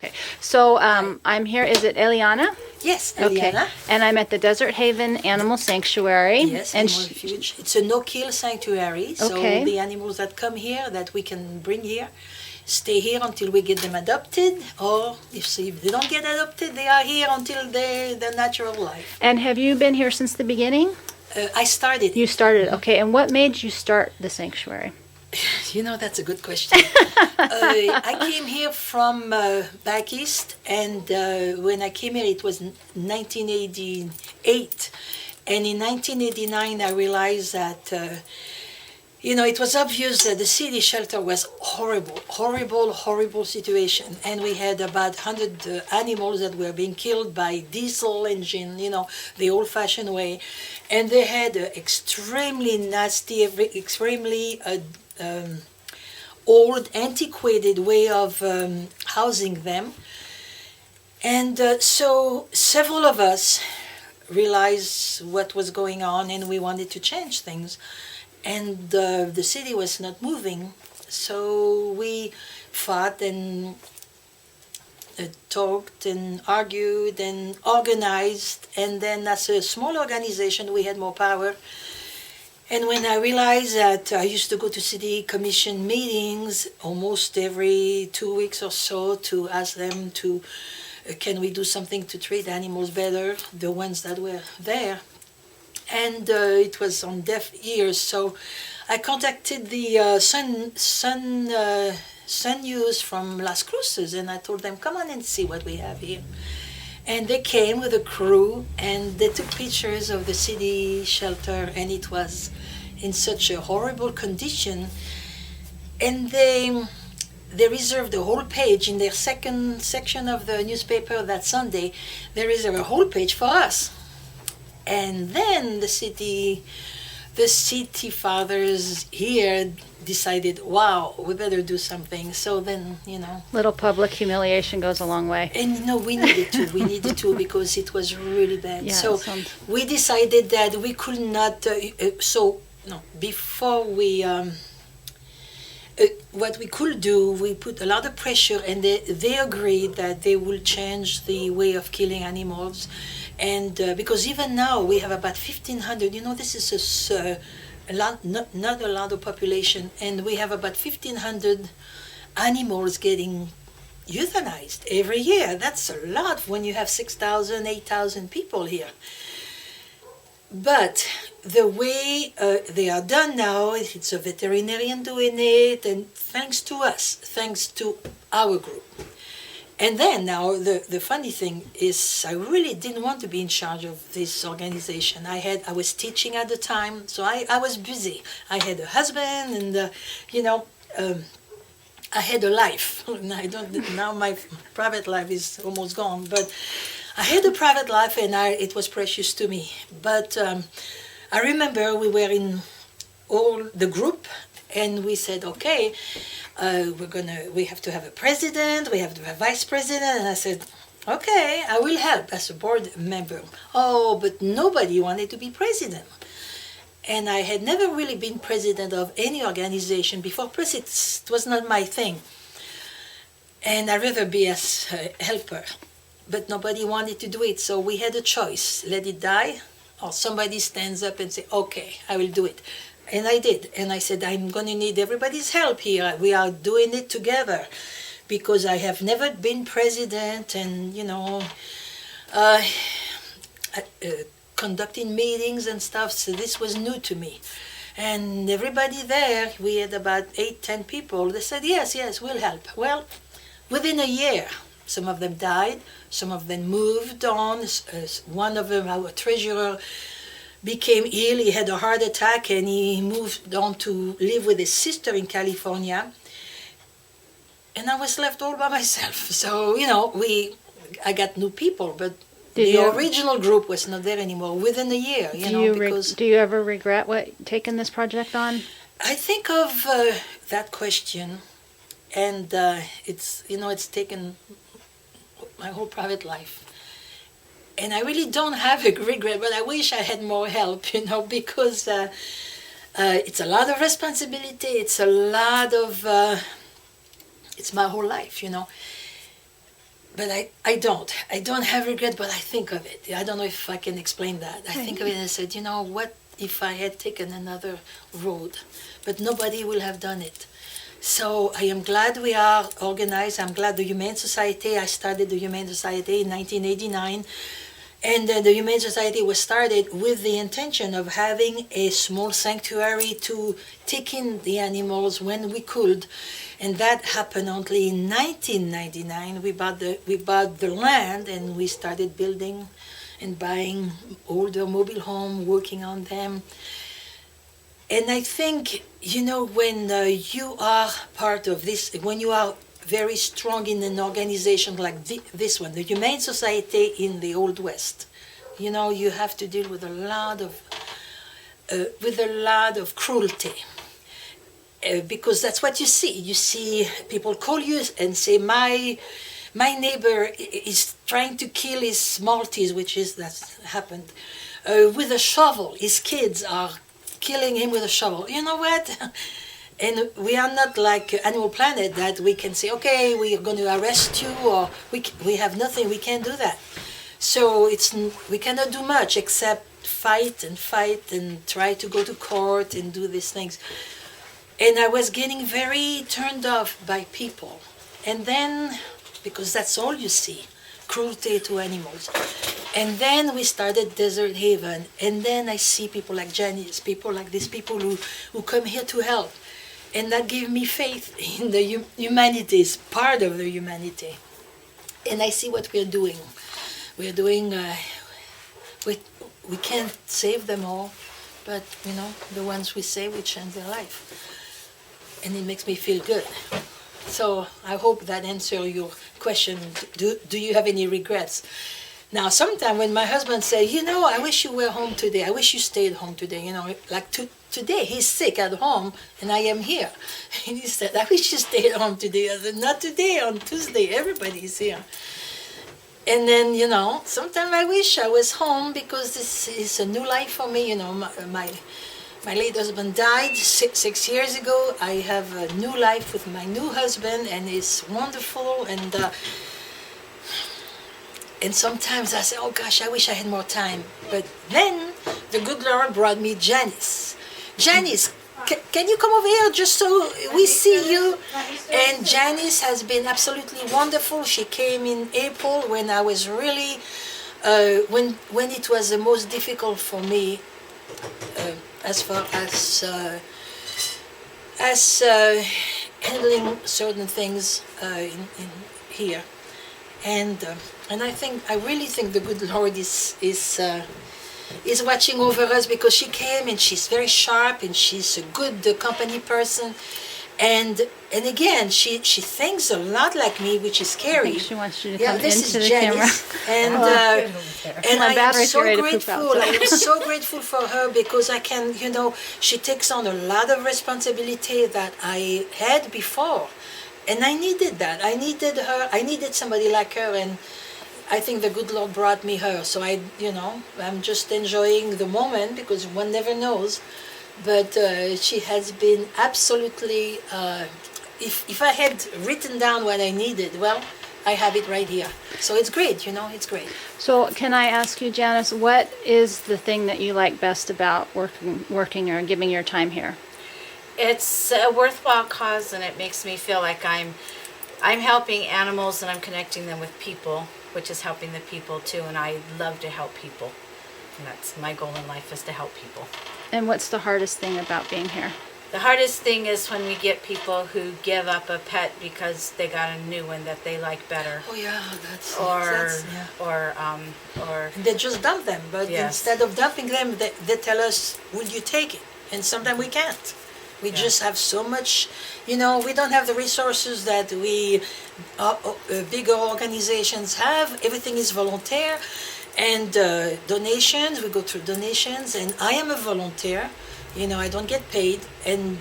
Okay, so I'm here. Is it Eliana? Yes, Okay, Eliana. and I'm at the Desert Haven Animal Sanctuary. Yes, and Animal Refuge. It's a no-kill sanctuary, so Okay. the animals that come here, that we can bring here, stay here until we get them adopted, or if they don't get adopted, they are here until their natural life. And have you been here since the beginning? I started. You started, okay. And what made you start the sanctuary? That's a good question. I came here from back east, and when I came here, it was 1988. And in 1989, I realized that, it was obvious that the city shelter was horrible situation. And we had about 100 animals that were being killed by diesel engine, the old-fashioned way. And they had an extremely nasty, extremely old, antiquated way of housing them. And so several of us realized what was going on, and we wanted to change things. And the city was not moving, so we fought and talked and argued and organized. And then as a small organization, we had more power. And when I realized that I used to go to city commission meetings almost every 2 weeks or so to ask them to, can we do something to treat animals better, the ones that were there. And it was on deaf ears, so I contacted the Sun News from Las Cruces, and I told them, come on and see what we have here. And they came with a crew, and they took pictures of the city shelter, and it was in such a horrible condition. And they reserved a whole page in their second section of the newspaper that Sunday. They reserved a whole page for us. And then the city fathers here decided, wow, we better do something. So then, Little public humiliation goes a long way. And we needed to because it was really bad. Yeah, so we decided that we could not, before we, what we could do, we put a lot of pressure, and they agreed that they will change the way of killing animals. And because even now we have about 1,500, this is a lot, not a lot of population, and we have about 1,500 animals getting euthanized every year. That's a lot when you have 6,000, 8,000 people here. But the way they are done now, it's a veterinarian doing it, and thanks to us, thanks to our group. And then now the funny thing is, I really didn't want to be in charge of this organization. I was teaching at the time, so I was busy. I had a husband, and I had a life. Now my private life is almost gone, but I had a private life, and it was precious to me. But I remember we were in all the group, and we said, okay, we have to have a president, we have to have a vice president. And I said, okay, I will help as a board member. Oh, but nobody wanted to be president. And I had never really been president of any organization before, plus it was not my thing. And I'd rather be as a helper. But nobody wanted to do it, so we had a choice, let it die, or somebody stands up and say, okay, I will do it. And I did, and I said, I'm going to need everybody's help here. We are doing it together, because I have never been president, and, conducting meetings and stuff, so this was new to me. And everybody there, we had about 8-10 people, they said, yes, we'll help. Well, within a year, some of them died, some of them moved on. One of them, our treasurer, became ill, he had a heart attack, and he moved on to live with his sister in California. And I was left all by myself. So, I got new people, but the original group was not there anymore within a year, because... Do you ever regret taking this project on? I think of that question, and it's taken my whole private life. And I really don't have a regret, but I wish I had more help, because it's a lot of responsibility. It's a lot of, it's my whole life, but I don't have regret, but I think of it. I don't know if I can explain that. I think of it and I said, you know, what if I had taken another road? But nobody will have done it. So I am glad we are organized. I'm glad the Humane Society, I started the Humane Society in 1989. And the Humane Society was started with the intention of having a small sanctuary to take in the animals when we could. And that happened only in 1999. We bought the land and we started building and buying older mobile homes, working on them. And I think, you know, when you are part of this, when you are very strong in an organization like this one, the Humane Society in the Old West. You know, you have to deal with a lot of cruelty, because that's what you see. You see people call you and say, my neighbor is trying to kill his Maltese, that's happened, with a shovel. His kids are killing him with a shovel. You know what? And we are not like Animal Planet that we can say, okay, we are going to arrest you, or we have nothing, we can't do that. So we cannot do much except fight and try to go to court and do these things. And I was getting very turned off by people. And then, because that's all you see, cruelty to animals. And then we started Desert Haven. And then I see people like Janice, people like these people who come here to help. And that gave me faith in the humanity, is part of the humanity. And I see what we're doing. We're doing, we can't save them all, but, you know, the ones we save, we change their life. And it makes me feel good. So I hope that answers your question. Do you have any regrets? Now, sometimes when my husband says, you know, I wish you were home today. I wish you stayed home today. You know, like today, he's sick at home, and I am here. And he said, I wish you stayed home today. I said, not today, on Tuesday. Everybody's here. And then, you know, sometimes I wish I was home because this is a new life for me. You know, my late husband died six years ago. I have a new life with my new husband, and it's wonderful. And sometimes I say, oh gosh, I wish I had more time. But then the good Lord brought me Janice. Janice, can you come over here just so we see you? And Janice has been absolutely wonderful. She came in April when I was really, when it was the most difficult for me, as far as handling certain things in here. And I really think the good Lord is watching over us, because she came and she's very sharp and she's a good company person, and again she thinks a lot like me, which is scary. I think she wants you to come this into is the Janice, camera. and My I am battery's so ready to poop grateful. out. I am so grateful for her, because I can, you know, she takes on a lot of responsibility that I had before. And I needed that. I needed her. I needed somebody like her, and I think the good Lord brought me her. So I'm just enjoying the moment, because one never knows. But she has been absolutely. If I had written down what I needed, well, I have it right here. So it's great. You know, it's great. So can I ask you, Janice, what is the thing that you like best about working or giving your time here? It's a worthwhile cause, and it makes me feel like I'm helping animals and I'm connecting them with people, which is helping the people too. And I love to help people, and that's my goal in life, is to help people. And what's the hardest thing about being here? The hardest thing is when we get people who give up a pet because they got a new one that they like better. Oh yeah, that's or they just dump them. But yes. Instead of dumping them, they tell us, "Will you take it?" And sometimes we can't. We just have so much, you know, we don't have the resources that bigger organizations have. Everything is volunteer, and donations, we go through donations, and I am a volunteer. You know, I don't get paid, and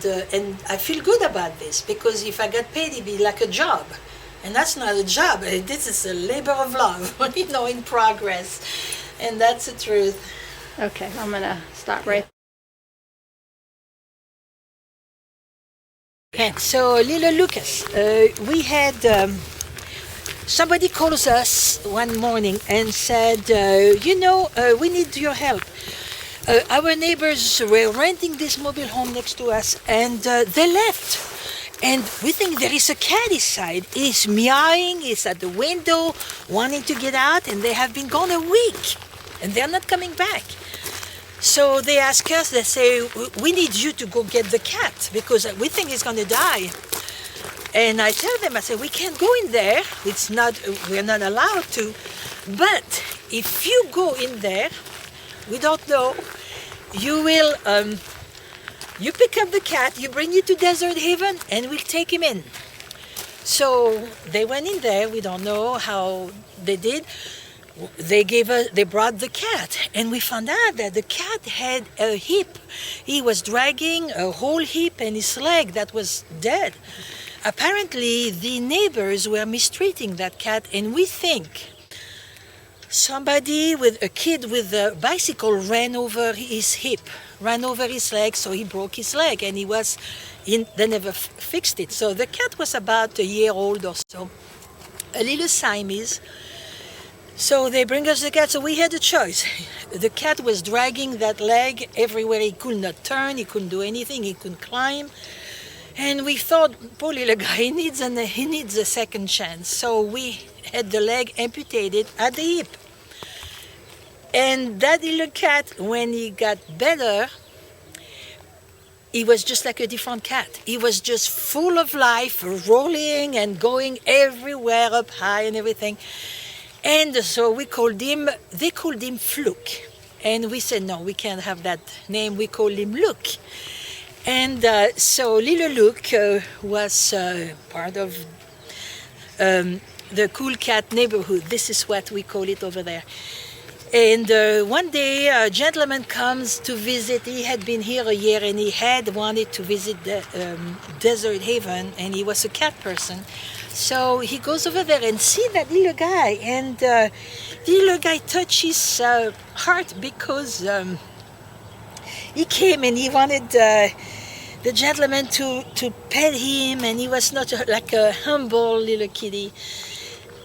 I feel good about this, because if I got paid, it'd be like a job. And that's not a job. This is a labor of love, you know, in progress. And that's the truth. Okay, I'm going to stop right. Okay, so little Lucas, we had somebody calls us one morning and said, we need your help. Our neighbors were renting this mobile home next to us, and they left. And we think there is a cat inside. He's meowing, he's at the window, wanting to get out, and they have been gone a week, and they're not coming back. So they ask us, they say, we need you to go get the cat, because we think he's going to die. And I tell them, I say, we can't go in there. We're not allowed to. But if you go in there, we don't know, you will, you pick up the cat, you bring it to Desert Haven, and we'll take him in. So they went in there. We don't know how they did. They brought the cat, and we found out that the cat had a hip. He was dragging a whole hip and his leg that was dead. Apparently, the neighbors were mistreating that cat, and we think somebody with a kid with a bicycle ran over his hip, ran over his leg, so he broke his leg, and they never fixed it. So the cat was about a year old or so, a little Siamese. So they bring us the cat, so we had a choice. The cat was dragging that leg everywhere. He could not turn, he couldn't do anything, he couldn't climb. And we thought, poor little guy, he needs a second chance. So we had the leg amputated at the hip. And that little cat, when he got better, he was just like a different cat. He was just full of life, rolling and going everywhere up high and everything. And so they called him Fluke. And we said, no, we can't have that name. We called him Luke. And so little Luke was part of the cool cat neighborhood. This is what we call it over there. And one day a gentleman comes to visit. He had been here a year, and he had wanted to visit the Desert Haven, and he was a cat person. So he goes over there and see that little guy, and the little guy touches his heart, because he came and he wanted the gentleman to pet him, and he was not like a humble little kitty.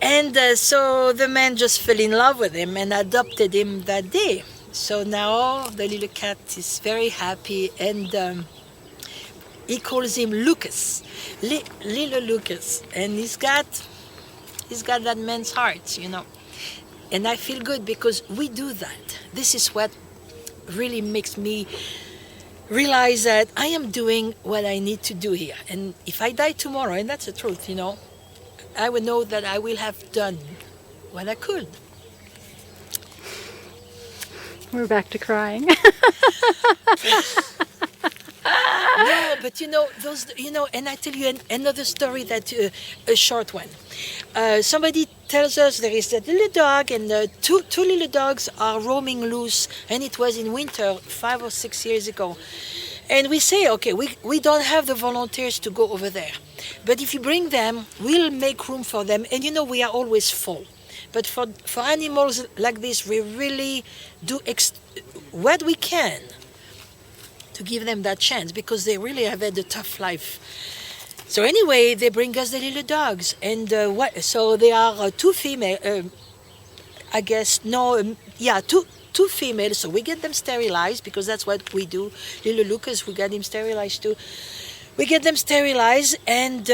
And so the man just fell in love with him and adopted him that day. So now the little cat is very happy, and he calls him Lucas, little Lucas. And he's got that man's heart, And I feel good because we do that. This is what really makes me realize that I am doing what I need to do here. And if I die tomorrow, and that's the truth, I will know that I will have done what I could. We're back to crying. No, but those, and I tell you another story, that a short one. Somebody tells us there is that little dog, and two little dogs are roaming loose, and it was in winter 5 or 6 years ago. And we say, okay, we don't have the volunteers to go over there. But if you bring them, we'll make room for them. And we are always full. But for animals like this, we really do what we can to give them that chance, because they really have had a tough life. So anyway, they bring us the little dogs. And so they are two female, two females, so we get them sterilized, because that's what we do. Little Lucas, we got him sterilized too. We get them sterilized, and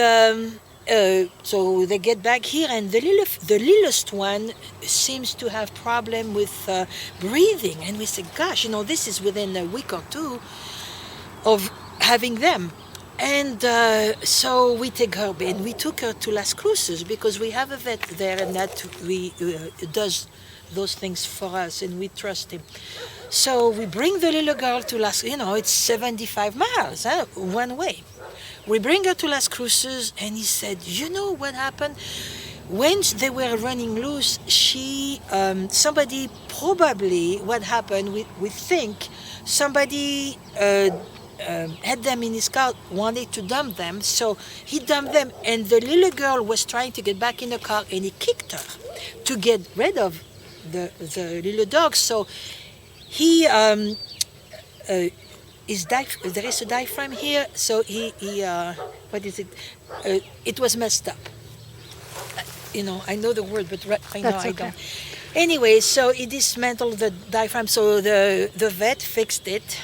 so they get back here, and the littlest one seems to have problem with breathing. And we say, gosh, this is within a week or two of having them. And so we take her, and we took her to Las Cruces, because we have a vet there, and that does those things for us, and we trust him. So we bring the little girl to it's 75 miles, one way. We bring her to Las Cruces, and he said, what happened? When they were running loose, somebody, probably what happened, we think, somebody had them in his car, wanted to dump them, so he dumped them, and the little girl was trying to get back in the car, and he kicked her to get rid of the little dog. So he there is a diaphragm here, so he what is it? It was messed up. I know the word, but right now That's I okay. don't. Anyway, so he dismantled the diaphragm. So the vet fixed it.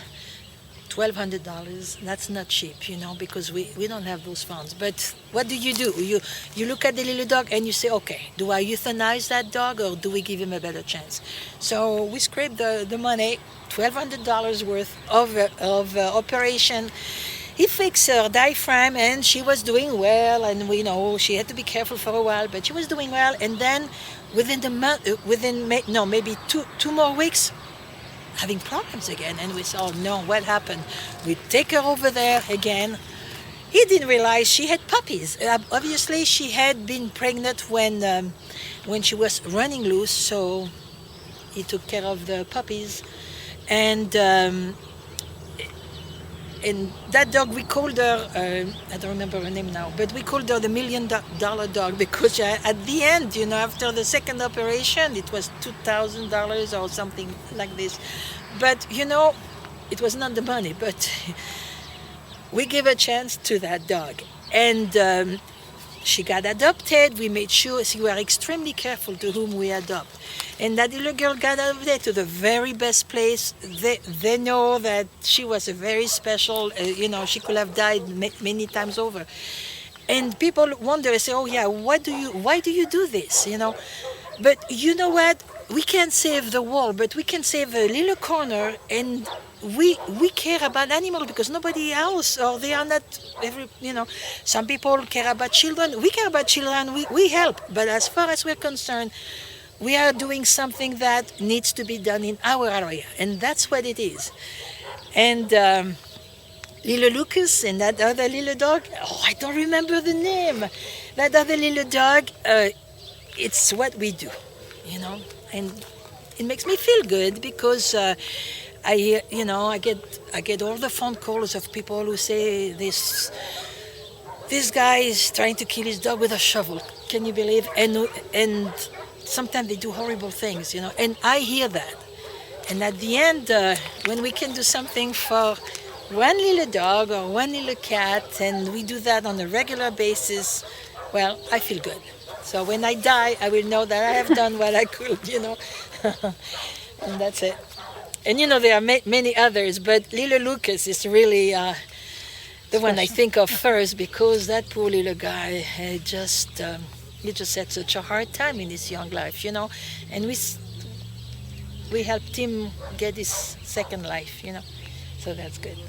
$1,200. That's not cheap, because we don't have those funds. But what do? You look at the little dog and you say, okay, do I euthanize that dog or do we give him a better chance? So we scraped the money, $1,200 worth of operation. He fixed her diaphragm and she was doing well, and we know she had to be careful for a while, but she was doing well. And then within the month, maybe two more weeks, having problems again. And we said, oh no, what happened? We take her over there again. He didn't realize she had puppies. Obviously, she had been pregnant when she was running loose, so he took care of the puppies. And that dog, we called her, I don't remember her name now, but we called her the $1,000,000 dog because at the end, after the second operation, it was $2,000 or something like this. But, it was not the money, but we gave a chance to that dog. And she got adopted. We made sure we were extremely careful to whom we adopt. And that little girl got adopted to the very best place. They know that she was a very special, she could have died many times over. And people wonder, they say, oh yeah, why do you do this, But you know what? We can't save the world, but we can save a little corner, and we care about animals because nobody else, or they are not some people care about children. We care about children, we help. But as far as we're concerned, we are doing something that needs to be done in our area, and that's what it is. And little Lucas and that other little dog, I don't remember the name. That other little dog, it's what we do, and it makes me feel good because I hear, I get all the phone calls of people who say this guy is trying to kill his dog with a shovel. Can you believe? And sometimes they do horrible things, and I hear that. And at the end, when we can do something for one little dog or one little cat, and we do that on a regular basis, well, I feel good. So when I die, I will know that I have done what I could, and that's it. And there are many others, but little Lucas is really the one I think of first, because that poor little guy had he just had such a hard time in his young life, and we helped him get his second life, so that's good.